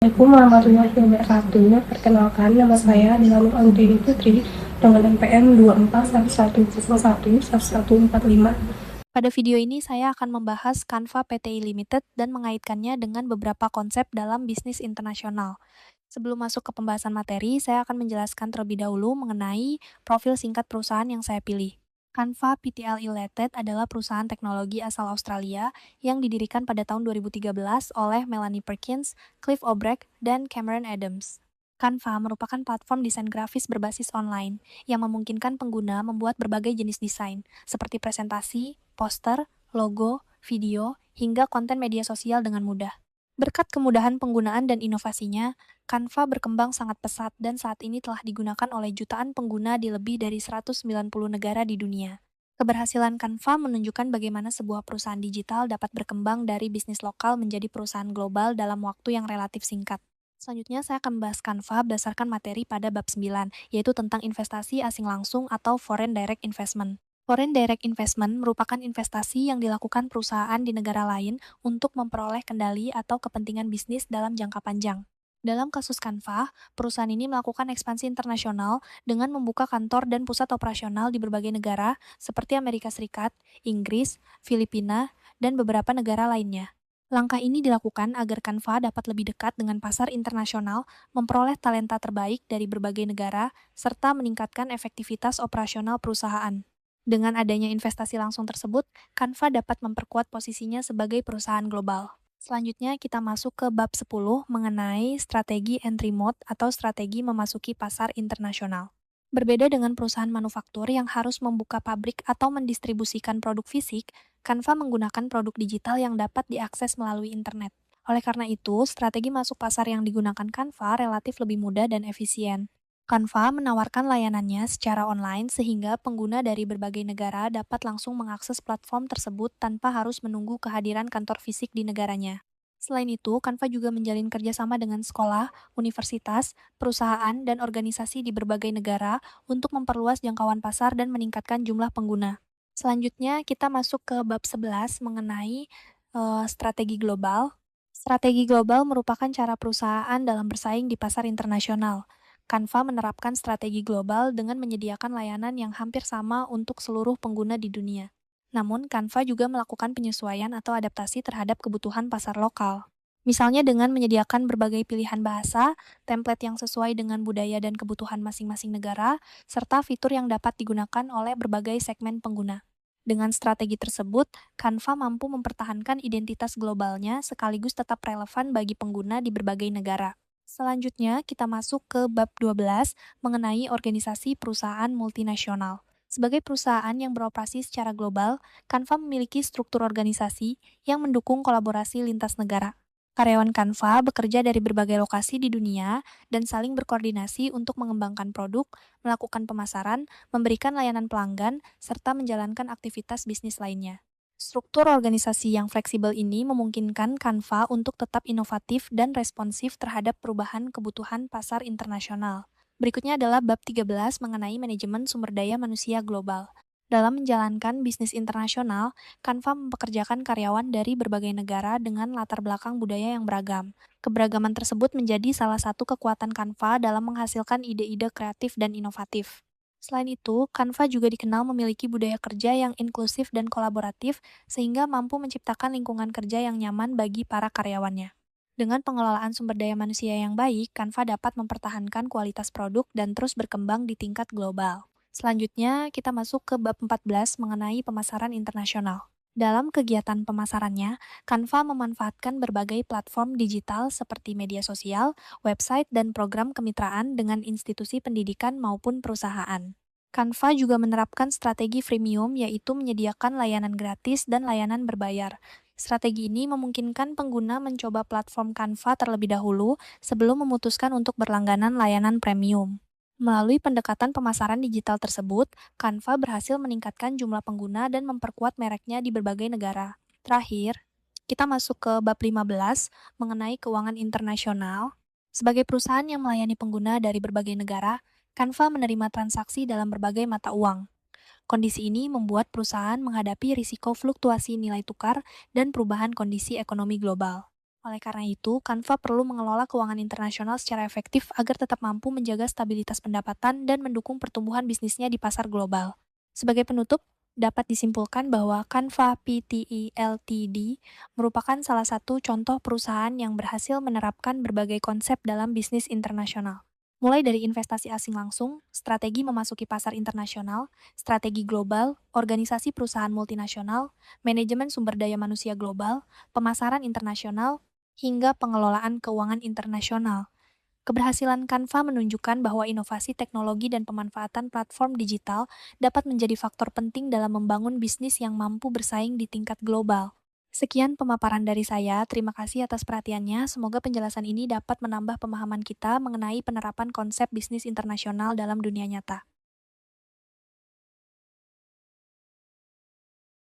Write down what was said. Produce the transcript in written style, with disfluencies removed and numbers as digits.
Assalamualaikum warahmatullahi wabarakatuh. Perkenalkan, nama saya Dilan Anggreni Putri dengan NPM 2411011145. Pada video ini saya akan membahas Canva PTI Limited dan mengaitkannya dengan beberapa konsep dalam bisnis internasional. Sebelum masuk ke pembahasan materi, saya akan menjelaskan terlebih dahulu mengenai profil singkat perusahaan yang saya pilih. Canva PTL Limited adalah perusahaan teknologi asal Australia yang didirikan pada tahun 2013 oleh Melanie Perkins, Cliff Obrecht, dan Cameron Adams. Canva merupakan platform desain grafis berbasis online yang memungkinkan pengguna membuat berbagai jenis desain, seperti presentasi, poster, logo, video, hingga konten media sosial dengan mudah. Berkat kemudahan penggunaan dan inovasinya, Canva berkembang sangat pesat dan saat ini telah digunakan oleh jutaan pengguna di lebih dari 190 negara di dunia. Keberhasilan Canva menunjukkan bagaimana sebuah perusahaan digital dapat berkembang dari bisnis lokal menjadi perusahaan global dalam waktu yang relatif singkat. Selanjutnya, saya akan membahas Canva berdasarkan materi pada bab 9, yaitu tentang investasi asing langsung atau Foreign Direct Investment. Foreign Direct Investment merupakan investasi yang dilakukan perusahaan di negara lain untuk memperoleh kendali atau kepentingan bisnis dalam jangka panjang. Dalam kasus Canva, perusahaan ini melakukan ekspansi internasional dengan membuka kantor dan pusat operasional di berbagai negara seperti Amerika Serikat, Inggris, Filipina, dan beberapa negara lainnya. Langkah ini dilakukan agar Canva dapat lebih dekat dengan pasar internasional, memperoleh talenta terbaik dari berbagai negara, serta meningkatkan efektivitas operasional perusahaan. Dengan adanya investasi langsung tersebut, Canva dapat memperkuat posisinya sebagai perusahaan global. Selanjutnya, kita masuk ke bab 10 mengenai strategi entry mode atau strategi memasuki pasar internasional. Berbeda dengan perusahaan manufaktur yang harus membuka pabrik atau mendistribusikan produk fisik, Canva menggunakan produk digital yang dapat diakses melalui internet. Oleh karena itu, strategi masuk pasar yang digunakan Canva relatif lebih mudah dan efisien. Canva menawarkan layanannya secara online sehingga pengguna dari berbagai negara dapat langsung mengakses platform tersebut tanpa harus menunggu kehadiran kantor fisik di negaranya. Selain itu, Canva juga menjalin kerjasama dengan sekolah, universitas, perusahaan, dan organisasi di berbagai negara untuk memperluas jangkauan pasar dan meningkatkan jumlah pengguna. Selanjutnya, kita masuk ke bab 11 mengenai strategi global. Strategi global merupakan cara perusahaan dalam bersaing di pasar internasional. Canva menerapkan strategi global dengan menyediakan layanan yang hampir sama untuk seluruh pengguna di dunia. Namun, Canva juga melakukan penyesuaian atau adaptasi terhadap kebutuhan pasar lokal. Misalnya dengan menyediakan berbagai pilihan bahasa, template yang sesuai dengan budaya dan kebutuhan masing-masing negara, serta fitur yang dapat digunakan oleh berbagai segmen pengguna. Dengan strategi tersebut, Canva mampu mempertahankan identitas globalnya sekaligus tetap relevan bagi pengguna di berbagai negara. Selanjutnya, kita masuk ke bab 12 mengenai organisasi perusahaan multinasional. Sebagai perusahaan yang beroperasi secara global, Canva memiliki struktur organisasi yang mendukung kolaborasi lintas negara. Karyawan Canva bekerja dari berbagai lokasi di dunia dan saling berkoordinasi untuk mengembangkan produk, melakukan pemasaran, memberikan layanan pelanggan, serta menjalankan aktivitas bisnis lainnya. Struktur organisasi yang fleksibel ini memungkinkan Canva untuk tetap inovatif dan responsif terhadap perubahan kebutuhan pasar internasional. Berikutnya adalah bab 13 mengenai manajemen sumber daya manusia global. Dalam menjalankan bisnis internasional, Canva mempekerjakan karyawan dari berbagai negara dengan latar belakang budaya yang beragam. Keberagaman tersebut menjadi salah satu kekuatan Canva dalam menghasilkan ide-ide kreatif dan inovatif. Selain itu, Canva juga dikenal memiliki budaya kerja yang inklusif dan kolaboratif, sehingga mampu menciptakan lingkungan kerja yang nyaman bagi para karyawannya. Dengan pengelolaan sumber daya manusia yang baik, Canva dapat mempertahankan kualitas produk dan terus berkembang di tingkat global. Selanjutnya, kita masuk ke bab 14 mengenai pemasaran internasional. Dalam kegiatan pemasarannya, Canva memanfaatkan berbagai platform digital seperti media sosial, website, dan program kemitraan dengan institusi pendidikan maupun perusahaan. Canva juga menerapkan strategi freemium, yaitu menyediakan layanan gratis dan layanan berbayar. Strategi ini memungkinkan pengguna mencoba platform Canva terlebih dahulu sebelum memutuskan untuk berlangganan layanan premium. Melalui pendekatan pemasaran digital tersebut, Canva berhasil meningkatkan jumlah pengguna dan memperkuat mereknya di berbagai negara. Terakhir, kita masuk ke bab 15 mengenai keuangan internasional. Sebagai perusahaan yang melayani pengguna dari berbagai negara, Canva menerima transaksi dalam berbagai mata uang. Kondisi ini membuat perusahaan menghadapi risiko fluktuasi nilai tukar dan perubahan kondisi ekonomi global. Oleh karena itu, Canva perlu mengelola keuangan internasional secara efektif agar tetap mampu menjaga stabilitas pendapatan dan mendukung pertumbuhan bisnisnya di pasar global. Sebagai penutup, dapat disimpulkan bahwa Canva Pte Ltd merupakan salah satu contoh perusahaan yang berhasil menerapkan berbagai konsep dalam bisnis internasional. Mulai dari investasi asing langsung, strategi memasuki pasar internasional, strategi global, organisasi perusahaan multinasional, manajemen sumber daya manusia global, pemasaran internasional, hingga pengelolaan keuangan internasional. Keberhasilan Canva menunjukkan bahwa inovasi teknologi dan pemanfaatan platform digital dapat menjadi faktor penting dalam membangun bisnis yang mampu bersaing di tingkat global. Sekian pemaparan dari saya, terima kasih atas perhatiannya. Semoga penjelasan ini dapat menambah pemahaman kita mengenai penerapan konsep bisnis internasional dalam dunia nyata.